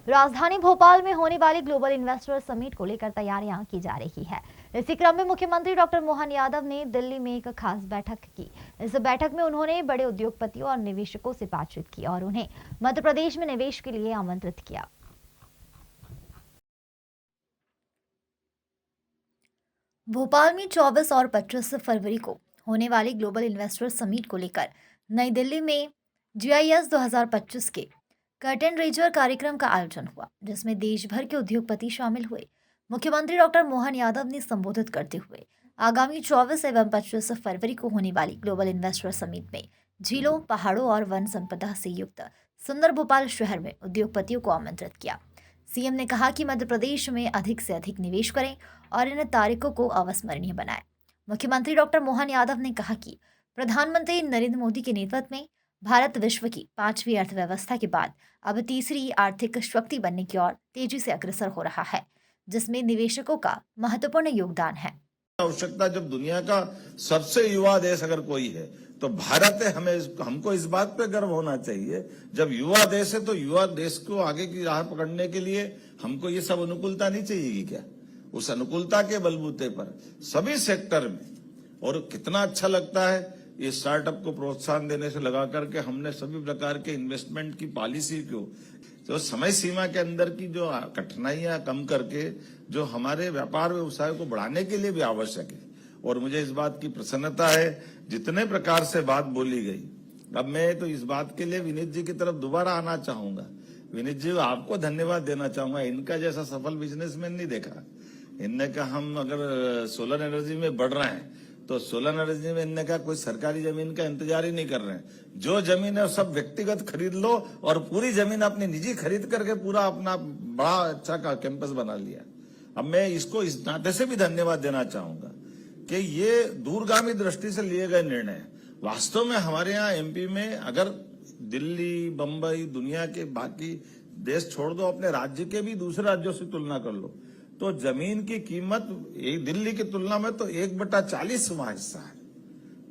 राजधानी भोपाल में होने वाली ग्लोबल इन्वेस्टर समिट को लेकर तैयारियां की जा रही है। इसी क्रम में मुख्यमंत्री डॉक्टर मोहन यादव ने दिल्ली में एक खास बैठक की। इस बैठक में उन्होंने बड़े उद्योगपतियों और निवेशकों से बातचीत की और उन्हें मध्य प्रदेश में निवेश के लिए आमंत्रित किया। भोपाल में 24 और 25 फरवरी को होने वाली ग्लोबल इन्वेस्टर समिट को लेकर नई दिल्ली में GIS 2025 के कर्टेन रेजर कार्यक्रम का आयोजन हुआ, जिसमें देश भर के उद्योगपति शामिल हुए। मुख्यमंत्री डॉक्टर मोहन यादव ने संबोधित करते हुए आगामी 24 एवं 25 फरवरी को होने वाली ग्लोबल इन्वेस्टर समिट में झीलों, पहाड़ों और वन संपदा से युक्त सुंदर भोपाल शहर में उद्योगपतियों को आमंत्रित किया। सीएम ने कहा कि मध्य प्रदेश में अधिक से अधिक निवेश करें और इन तारीखों को अविस्मरणीय बनाएं। मुख्यमंत्री डॉक्टर मोहन यादव ने कहा कि प्रधानमंत्री नरेंद्र मोदी के नेतृत्व में भारत विश्व की 5वीं अर्थव्यवस्था के बाद अब तीसरी आर्थिक शक्ति बनने की ओर तेजी से अग्रसर हो रहा है, जिसमें निवेशकों का महत्वपूर्ण योगदान है। आवश्यकता जब दुनिया का सबसे युवा देश अगर कोई है तो भारत है। हमको इस बात पे गर्व होना चाहिए। जब युवा देश है तो युवा देश को आगे की राह पकड़ने के लिए हमको ये सब अनुकूलता नहीं चाहिए क्या? उस अनुकूलता के बलबूते पर सभी सेक्टर में, और कितना अच्छा लगता है ये स्टार्टअप को प्रोत्साहन देने से लगा करके हमने सभी प्रकार के इन्वेस्टमेंट की पॉलिसी को तो समय सीमा के अंदर की जो कठिनाइयां कम करके जो हमारे व्यापार व्यवसाय को बढ़ाने के लिए भी आवश्यक है। और मुझे इस बात की प्रसन्नता है जितने प्रकार से बात बोली गई। अब मैं तो इस बात के लिए विनीत जी की तरफ दोबारा आना चाहूंगा। विनीत जी, आपको धन्यवाद देना चाहूंगा। इनका जैसा सफल बिजनेसमैन नहीं देखा। इनने कहा हम अगर सोलर एनर्जी में बढ़ रहे हैं तो सोलर एनर्जी में इनने कहा कोई सरकारी जमीन का इंतजार ही नहीं कर रहे हैं। जो जमीन है सब व्यक्तिगत खरीद लो और पूरी जमीन अपनी निजी खरीद करके पूरा अपना बड़ा अच्छा का कैंपस बना लिया। अब मैं इसको इस नाते से भी धन्यवाद देना चाहूंगा कि ये दूरगामी दृष्टि से लिए गए निर्णय वास्तव में हमारे यहाँ MP में, अगर दिल्ली, बंबई, दुनिया के बाकी देश छोड़ दो, अपने राज्य के भी दूसरे राज्यों से तुलना कर लो तो जमीन की कीमत एक दिल्ली की तुलना में तो 1/40वां हिस्सा है,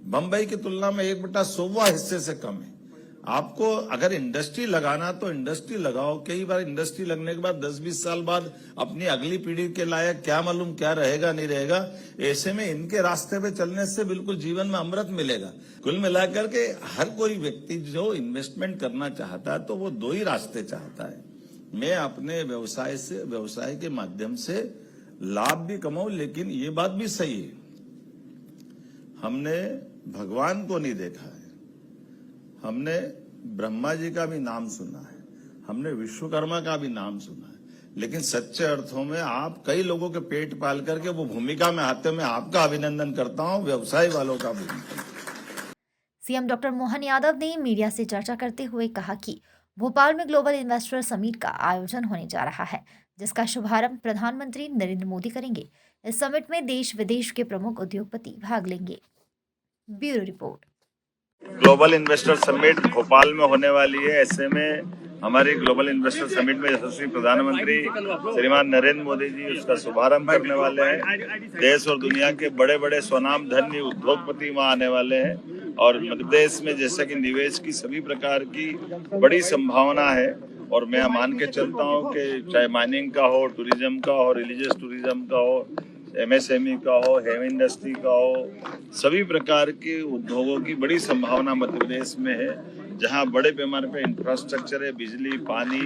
बंबई की तुलना में 1/100वां हिस्से से कम है। आपको अगर इंडस्ट्री लगाना तो इंडस्ट्री लगाओ। कई बार इंडस्ट्री लगने के बाद 10-20 साल बाद अपनी अगली पीढ़ी के लायक क्या मालूम क्या रहेगा नहीं रहेगा। ऐसे में इनके रास्ते पे चलने से बिल्कुल जीवन में अमृत मिलेगा। कुल मिलाकर के हर कोई व्यक्ति जो इन्वेस्टमेंट करना चाहता है तो वो दो ही रास्ते चाहता है। मैं अपने व्यवसाय के माध्यम से लाभ भी कमाऊं, लेकिन ये बात भी सही है, हमने भगवान को नहीं देखा है, हमने ब्रह्मा जी का भी नाम सुना है, हमने विश्वकर्मा का भी नाम सुना है, लेकिन सच्चे अर्थों में आप कई लोगों के पेट पाल करके वो भूमिका में आते, मैं आपका अभिनंदन करता हूं, व्यवसाय वालों का भी। सीएम डॉक्टर मोहन यादव ने मीडिया से चर्चा करते हुए कहा कि भोपाल में ग्लोबल इन्वेस्टर समिट का आयोजन होने जा रहा है, जिसका शुभारंभ प्रधानमंत्री नरेंद्र मोदी करेंगे। इस समिट में देश विदेश के प्रमुख उद्योगपति भाग लेंगे। Bureau report. Global investor summit Bhopal में होने वाली है। ऐसे में हमारी ग्लोबल इन्वेस्टर समिट में यशस्वी प्रधानमंत्री श्रीमान नरेंद्र मोदी जी उसका शुभारंभ करने वाले हैं। देश और दुनिया के बड़े बड़े स्वनाम धन्य उद्योगपति वहां आने वाले हैं और मध्य प्रदेश में जैसे कि निवेश की सभी प्रकार की बड़ी संभावना है। और मैं मान के चलता हूँ कि चाहे माइनिंग का हो, टूरिज्म का हो, रिलीजियस टूरिज्म का हो, MSME का हो, हेवी इंडस्ट्री का हो, सभी प्रकार के उद्योगों की बड़ी संभावना मध्य प्रदेश में है, जहां बड़े पैमाने पर इंफ्रास्ट्रक्चर है, बिजली, पानी,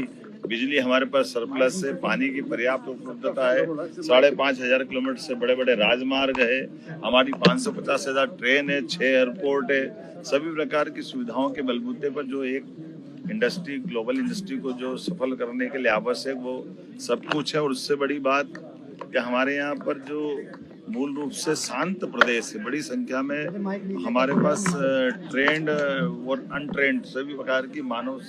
बिजली हमारे पास सरप्लस है, पानी की पर्याप्त उपलब्धता है, 5,500 किलोमीटर से बड़े बड़े राजमार्ग है, हमारी 550 से ज्यादा ट्रेन है, 6 एयरपोर्ट है। सभी प्रकार की सुविधाओं के बलबूते पर जो एक इंडस्ट्री, ग्लोबल इंडस्ट्री को जो सफल करने के लिए आवश्यक वो सब कुछ है। और उससे बड़ी बात कि हमारे यहाँ पर जो मूल रूप से शांत प्रदेश है, बड़ी संख्या में हमारे पास ट्रेंड और अनट्रेंड सभी प्रकार की मानव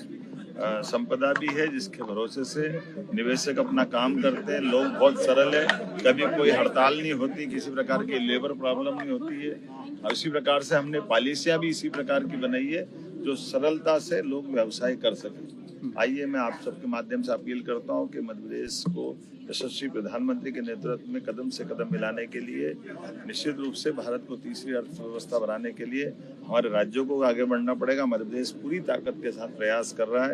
संपदा भी है, जिसके भरोसे से निवेशक अपना काम करते हैं। लोग बहुत सरल है, कभी कोई हड़ताल नहीं होती, किसी प्रकार की लेबर प्रॉब्लम नहीं होती है। और इसी प्रकार से हमने पॉलिसियां भी इसी प्रकार की बनाई है जो सरलता से लोग व्यवसाय कर सकें। आइए मैं आप सबके माध्यम से अपील करता हूं कि मध्य प्रदेश को यशस्वी प्रधानमंत्री के नेतृत्व में कदम से कदम मिलाने के लिए, निश्चित रूप से भारत को तीसरी अर्थव्यवस्था बनाने के लिए हमारे राज्यों को आगे बढ़ना पड़ेगा। मध्य प्रदेश पूरी ताकत के साथ प्रयास कर रहा है।